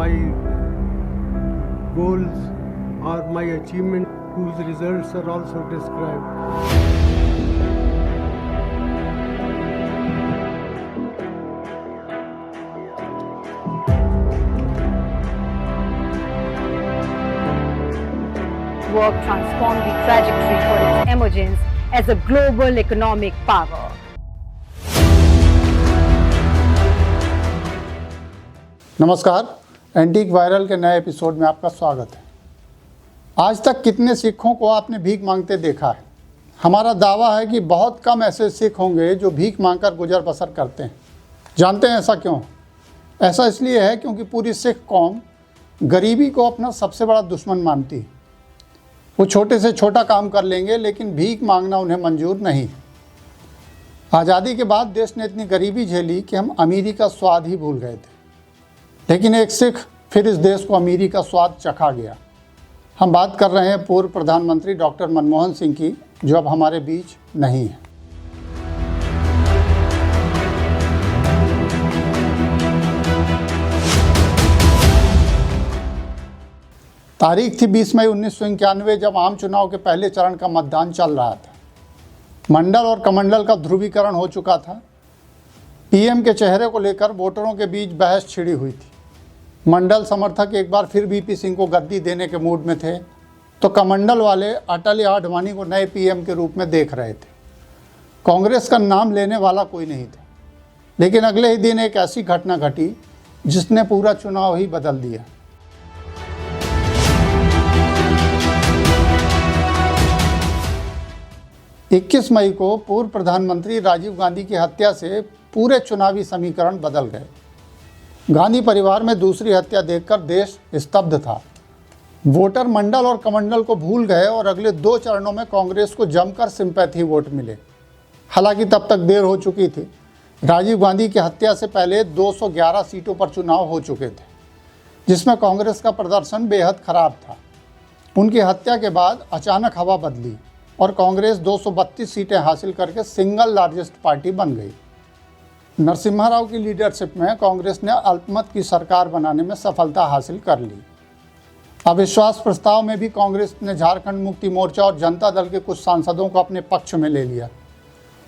my goals or my achievement, whose results are also described. Work transformed the trajectory for its emergence as a global economic power. नमस्कार, antique viral के नए episode में आपका स्वागत है। आज तक कितने सिखों को आपने भीख मांगते देखा है? हमारा दावा है कि बहुत कम ऐसे सिख होंगे जो भीख मांगकर गुजर बसर करते हैं। जानते हैं ऐसा क्यों? ऐसा इसलिए है क्योंकि पूरी सिख कौम गरीबी को अपना सबसे बड़ा दुश्मन मानती है। वो छोटे से छोटा काम कर लेंगे, लेकिन भीख मांगना उन्हें मंजूर नहीं। आज़ादी के बाद देश ने इतनी गरीबी झेली कि हम अमीरी का स्वाद ही भूल गए थे, लेकिन एक सिख फिर इस देश को अमीरी का स्वाद चखा गया। हम बात कर रहे हैं पूर्व प्रधानमंत्री डॉक्टर मनमोहन सिंह की, जो अब हमारे बीच नहीं है। तारीख थी 20 मई 1991, जब आम चुनाव के पहले चरण का मतदान चल रहा था। मंडल और कमंडल का ध्रुवीकरण हो चुका था। पीएम के चेहरे को लेकर वोटरों के बीच बहस छिड़ी हुई थी। मंडल समर्थक एक बार फिर वीपी सिंह को गद्दी देने के मूड में थे, तो कमंडल वाले अटल या आडवाणी को नए पीएम के रूप में देख रहे थे। कांग्रेस का नाम लेने वाला कोई नहीं था, लेकिन अगले ही दिन एक ऐसी घटना घटी जिसने पूरा चुनाव ही बदल दिया। 21 मई को पूर्व प्रधानमंत्री राजीव गांधी की हत्या से पूरे चुनावी समीकरण बदल गए। गांधी परिवार में दूसरी हत्या देखकर देश स्तब्ध था। वोटर मंडल और कमंडल को भूल गए और अगले 2 चरणों में कांग्रेस को जमकर सिंपैथी वोट मिले। हालांकि तब तक देर हो चुकी थी। राजीव गांधी की हत्या से पहले 211 सीटों पर चुनाव हो चुके थे, जिसमें कांग्रेस का प्रदर्शन बेहद खराब था। उनकी हत्या के बाद अचानक हवा बदली और कांग्रेस 232 सीटें हासिल करके सिंगल लार्जेस्ट पार्टी बन गई। नरसिम्हा राव की लीडरशिप में कांग्रेस ने अल्पमत की सरकार बनाने में सफलता हासिल कर ली। अविश्वास प्रस्ताव में भी कांग्रेस ने झारखंड मुक्ति मोर्चा और जनता दल के कुछ सांसदों को अपने पक्ष में ले लिया।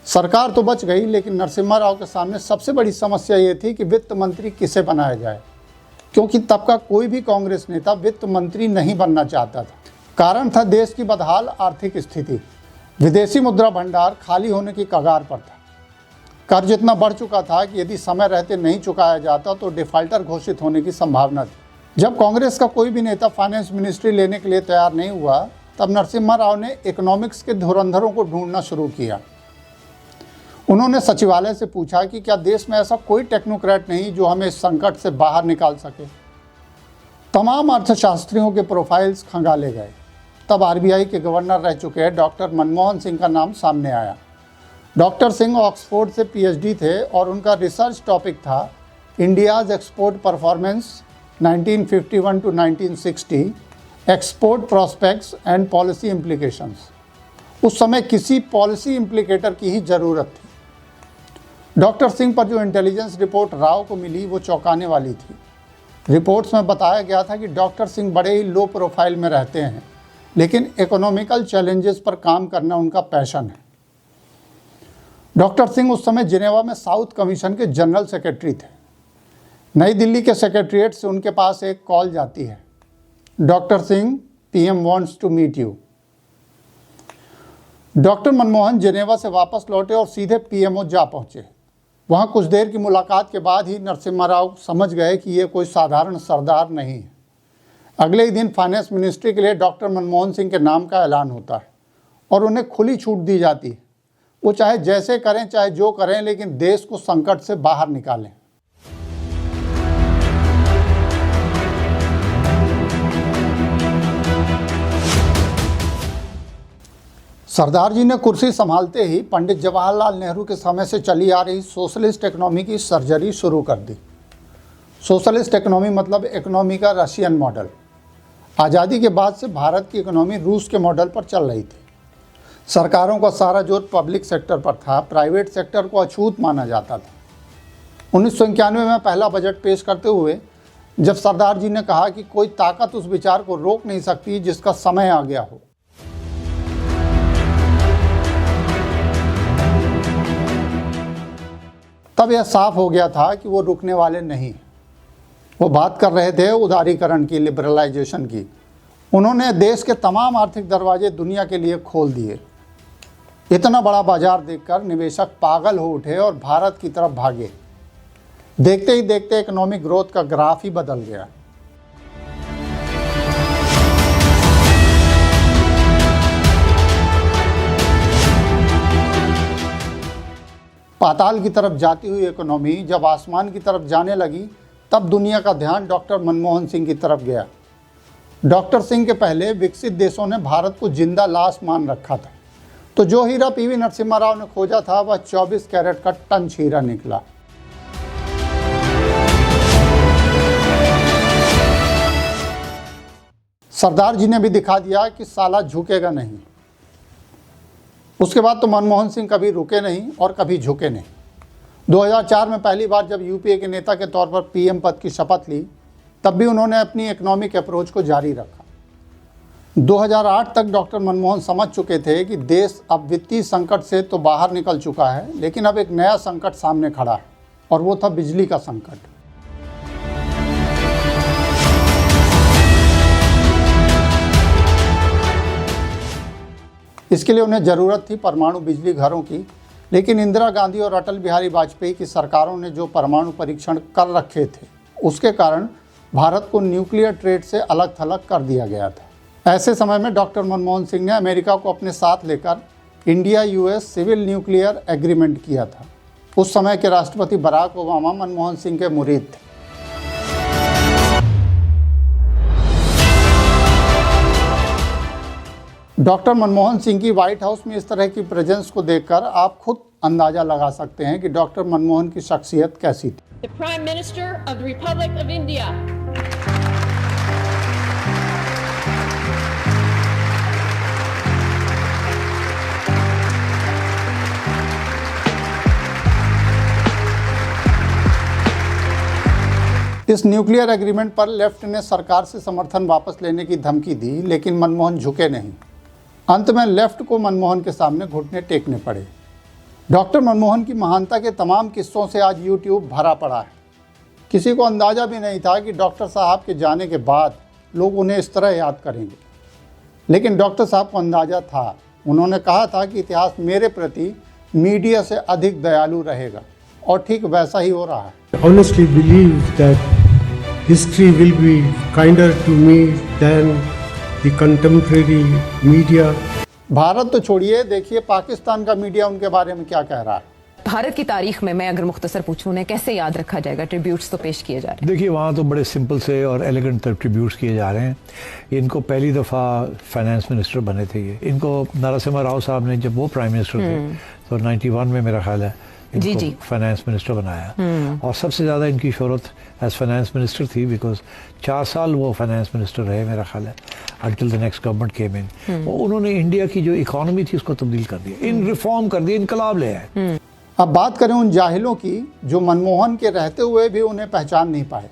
सरकार तो बच गई, लेकिन नरसिम्हा राव के सामने सबसे बड़ी समस्या ये थी कि वित्त मंत्री किसे बनाया जाए, क्योंकि तब का कोई भी कांग्रेस नेता वित्त मंत्री नहीं बनना चाहता था। कारण था देश की बदहाल आर्थिक स्थिति। विदेशी मुद्रा भंडार खाली होने की कगार पर था। कर्ज इतना बढ़ चुका था कि यदि समय रहते नहीं चुकाया जाता तो डिफाल्टर घोषित होने की संभावना थी। जब कांग्रेस का कोई भी नेता फाइनेंस मिनिस्ट्री लेने के लिए तैयार नहीं हुआ, तब नरसिम्हा राव ने इकोनॉमिक्स के धुरंधरों को ढूंढना शुरू किया। उन्होंने सचिवालय से पूछा कि क्या देश में ऐसा कोई टेक्नोक्रेट नहीं जो हमें इस संकट से बाहर निकाल सके। तमाम अर्थशास्त्रियों के प्रोफाइल्स खंगाले गए। तब आरबीआई के गवर्नर रह चुके डॉक्टर मनमोहन सिंह का नाम सामने आया। डॉक्टर सिंह ऑक्सफोर्ड से पीएचडी थे और उनका रिसर्च टॉपिक था India's export performance 1951 to 1960, export prospects and policy implications. उस समय किसी पॉलिसी इम्प्लीकेटर की ही ज़रूरत थी। डॉक्टर सिंह पर जो इंटेलिजेंस रिपोर्ट राव को मिली वो चौंकाने वाली थी। रिपोर्ट्स में बताया गया था कि डॉक्टर सिंह बड़े ही लो प्रोफाइल में रहते हैं, लेकिन इकोनॉमिकल चैलेंजेस पर काम करना उनका पैशन है। डॉक्टर सिंह उस समय जिनेवा में साउथ कमीशन के जनरल सेक्रेटरी थे। नई दिल्ली के सेक्रेटरीट से उनके पास एक कॉल जाती है, doctor Singh, PM wants to meet you. Doctor Manmohan Geneva से वापस लौटे और सीधे पीएमओ जा पहुंचे। वहां कुछ देर की मुलाकात के बाद ही नरसिम्हा राव समझ गए कि ये कोई साधारण सरदार नहीं है। अगले ही दिन फाइनेंस मिनिस्ट्री के लिए डॉक्टर मनमोहन सिंह के नाम का ऐलान होता है और उन्हें खुली छूट दी जाती है। वो चाहे जैसे करें, चाहे जो करें, लेकिन देश को संकट से बाहर निकालें। सरदार जी ने कुर्सी संभालते ही पंडित जवाहरलाल नेहरू के समय से चली आ रही सोशलिस्ट इकोनॉमी की सर्जरी शुरू कर दी। सोशलिस्ट इकोनॉमी मतलब इकोनॉमी का रशियन मॉडल। आज़ादी के बाद से भारत की इकोनॉमी रूस के मॉडल पर चल रही थी। सरकारों का सारा जोर पब्लिक सेक्टर पर था, प्राइवेट सेक्टर को अछूत माना जाता था। 1991 में पहला बजट पेश करते हुए जब सरदार जी ने कहा कि कोई ताकत उस विचार को रोक नहीं सकती जिसका समय आ गया हो। तब यह साफ हो गया था कि वो रुकने वाले नहीं। वो बात कर रहे थे उदारीकरण की, लिबरलाइजेशन की। उन्होंने देश के तमाम आर्थिक दरवाजे दुनिया के लिए खोल दिए। इतना बड़ा बाजार देखकर निवेशक पागल हो उठे और भारत की तरफ भागे। देखते ही देखते इकोनॉमिक ग्रोथ का ग्राफ ही बदल गया। पाताल की तरफ जाती हुई इकोनॉमी जब आसमान की तरफ जाने लगी, तब दुनिया का ध्यान डॉक्टर मनमोहन सिंह की तरफ गया। डॉक्टर सिंह के पहले विकसित देशों ने भारत को जिंदा लाश मान रखा था, तो जो हीरा पीवी नरसिम्हा राव ने खोजा था वह 24 कैरेट का टंच हीरा निकला। सरदार जी ने भी दिखा दिया कि साला झुकेगा नहीं। उसके बाद तो मनमोहन सिंह कभी रुके नहीं और कभी झुके नहीं। 2004 में पहली बार जब यूपीए के नेता के तौर पर पीएम पद की शपथ ली, तब भी उन्होंने अपनी इकोनॉमिक अप्रोच को जारी रखा। 2008 तक डॉक्टर मनमोहन समझ चुके थे कि देश अब वित्तीय संकट से तो बाहर निकल चुका है, लेकिन अब एक नया संकट सामने खड़ा है, और वो था बिजली का संकट। इसके लिए उन्हें ज़रूरत थी परमाणु बिजली घरों की, लेकिन इंदिरा गांधी और अटल बिहारी वाजपेयी की सरकारों ने जो परमाणु परीक्षण कर रखे थे, उसके कारण भारत को न्यूक्लियर ट्रेड से अलग थलग कर दिया गया था। ऐसे समय में डॉक्टर मनमोहन सिंह ने अमेरिका को अपने साथ लेकर India US civil nuclear agreement किया था। उस समय के राष्ट्रपति बराक ओबामा मनमोहन सिंह के मुरीद थे। डॉक्टर मनमोहन सिंह की व्हाइट हाउस में इस तरह की प्रेजेंस को देखकर आप खुद अंदाजा लगा सकते हैं कि डॉक्टर मनमोहन की शख्सियत कैसी थी। The Prime Minister of the Republic of India. इस न्यूक्लियर एग्रीमेंट पर लेफ्ट ने सरकार से समर्थन वापस लेने की धमकी दी, लेकिन मनमोहन झुके नहीं। अंत में लेफ्ट को मनमोहन के सामने घुटने टेकने पड़े। डॉक्टर मनमोहन की महानता के तमाम किस्सों से आज यूट्यूब भरा पड़ा है। किसी को अंदाज़ा भी नहीं था कि डॉक्टर साहब के जाने के बाद लोग उन्हें इस तरह याद करेंगे, लेकिन डॉक्टर साहब को अंदाज़ा था। उन्होंने कहा था कि इतिहास मेरे प्रति मीडिया से अधिक दयालु रहेगा, और ठीक वैसा ही हो रहा है। Honestly believe that history will be kinder to me than the contemporary media. Bharat तो छोड़िए, देखिए पाकिस्तान का मीडिया उनके बारे में क्या कह रहा है। भारत की तारीख में मैं अगर मुख्तसर पूछूं, उन्हें कैसे याद रखा जाएगा? ट्रिब्यूट्स तो पेश किए जा रहे हैं। देखिए, वहाँ तो बड़े सिंपल से और एलिगेंट ट्रिब्यूट्स किए जा रहे हैं। इनको पहली दफ़ा फाइनेंस मिनिस्टर बने थे ये। इनको नरसिम्हा राव साहब ने, जब वो प्राइम मिनिस्टर थे, तो 91 में मेरा ख्याल है इनको फाइनेंस मिनिस्टर बनाया। और सबसे ज़्यादा इनकी शोहरत एज फाइनेंस मिनिस्टर थी, बिकॉज 4 साल वो फाइनेंस मिनिस्टर रहे मेरा ख्याल है, until the next government came in. उन्होंने इंडिया की जो इकोनॉमी थी उसको तब्दील कर दिया, इन रिफॉर्म कर दिया, इनकलाब ले आए। अब बात करें उन जाहिलों की जो मनमोहन के रहते हुए भी उन्हें पहचान नहीं पाए।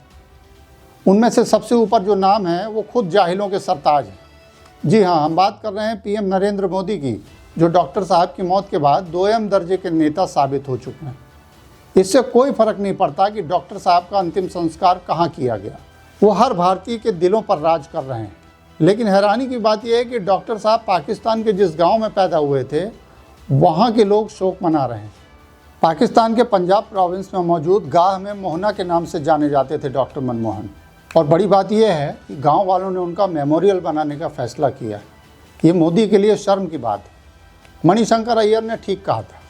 उनमें से सबसे ऊपर जो नाम है वो खुद जाहिलों के सरताज हैं। जी हाँ, हम बात कर रहे हैं पीएम नरेंद्र मोदी की, जो डॉक्टर साहब की मौत के बाद 2M दर्जे के नेता साबित हो चुके हैं। इससे कोई फर्क नहीं पड़ता कि डॉक्टर साहब का अंतिम संस्कार कहाँ किया गया, वो हर भारतीय के दिलों पर राज कर रहे हैं। लेकिन हैरानी की बात यह है कि डॉक्टर साहब पाकिस्तान के जिस गांव में पैदा हुए थे, वहाँ के लोग शोक मना रहे हैं। पाकिस्तान के पंजाब प्रोविंस में मौजूद गाह में मोहना के नाम से जाने जाते थे डॉक्टर मनमोहन। और बड़ी बात यह है कि गांव वालों ने उनका मेमोरियल बनाने का फैसला किया। ये मोदी के लिए शर्म की बात है। मणिशंकर अय्यर ने ठीक कहा था।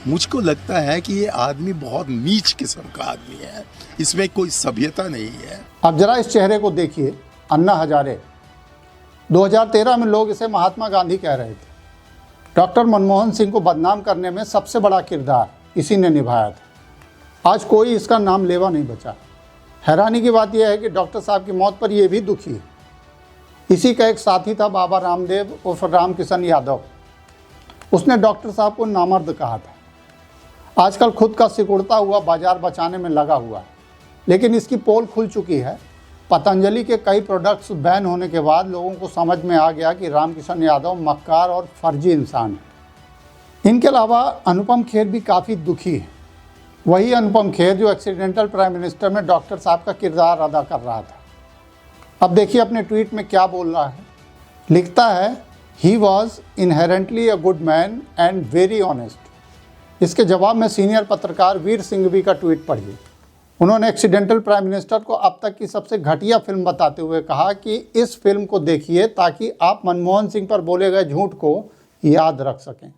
मुझको लगता है कि ये आदमी बहुत नीच किस्म का आदमी है, इसमें कोई सभ्यता नहीं है। अब जरा इस चेहरे को देखिए, अन्ना हजारे। 2013 में लोग इसे महात्मा गांधी कह रहे थे। डॉक्टर मनमोहन सिंह को बदनाम करने में सबसे बड़ा किरदार इसी ने निभाया था। आज कोई इसका नाम लेवा नहीं बचा। हैरानी की बात यह है कि डॉक्टर साहब की मौत पर यह भी दुखी है। इसी का एक साथी था बाबा रामदेव उर्फ रामकिशन यादव। उसने डॉक्टर साहब को नामर्द कहा था। आजकल खुद का सिकुड़ता हुआ बाजार बचाने में लगा हुआ है, लेकिन इसकी पोल खुल चुकी है पतंजलि के कई प्रोडक्ट्स बैन होने के बाद लोगों को समझ में आ गया कि रामकिशन यादव मक्कार और फर्जी इंसान है। इनके अलावा अनुपम खेर भी काफ़ी दुखी है। वही अनुपम खेर जो एक्सीडेंटल प्राइम मिनिस्टर में डॉक्टर साहब का किरदार अदा कर रहा था। अब देखिए अपने ट्वीट में क्या बोल रहा है। लिखता है, he was inherently a good man and very honest. इसके जवाब में सीनियर पत्रकार वीर सिंघवी का ट्वीट पढ़िए। उन्होंने एक्सीडेंटल प्राइम मिनिस्टर को अब तक की सबसे घटिया फिल्म बताते हुए कहा कि इस फिल्म को देखिए ताकि आप मनमोहन सिंह पर बोले गए झूठ को याद रख सकें।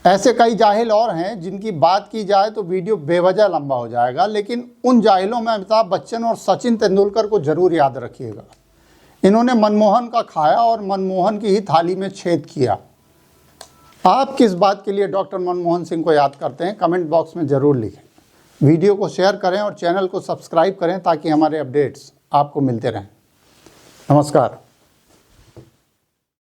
ऐसे कई जाहिल और हैं जिनकी बात की जाए तो वीडियो बेवजह लंबा हो जाएगा, लेकिन उन जाहिलों में अमिताभ बच्चन और सचिन तेंदुलकर को जरूर याद रखिएगा। इन्होंने मनमोहन का खाया और मनमोहन की ही थाली में छेद किया। आप किस बात के लिए डॉक्टर मनमोहन सिंह को याद करते हैं, कमेंट बॉक्स में ज़रूर लिखें। वीडियो को शेयर करें और चैनल को सब्सक्राइब करें ताकि हमारे अपडेट्स आपको मिलते रहें। नमस्कार।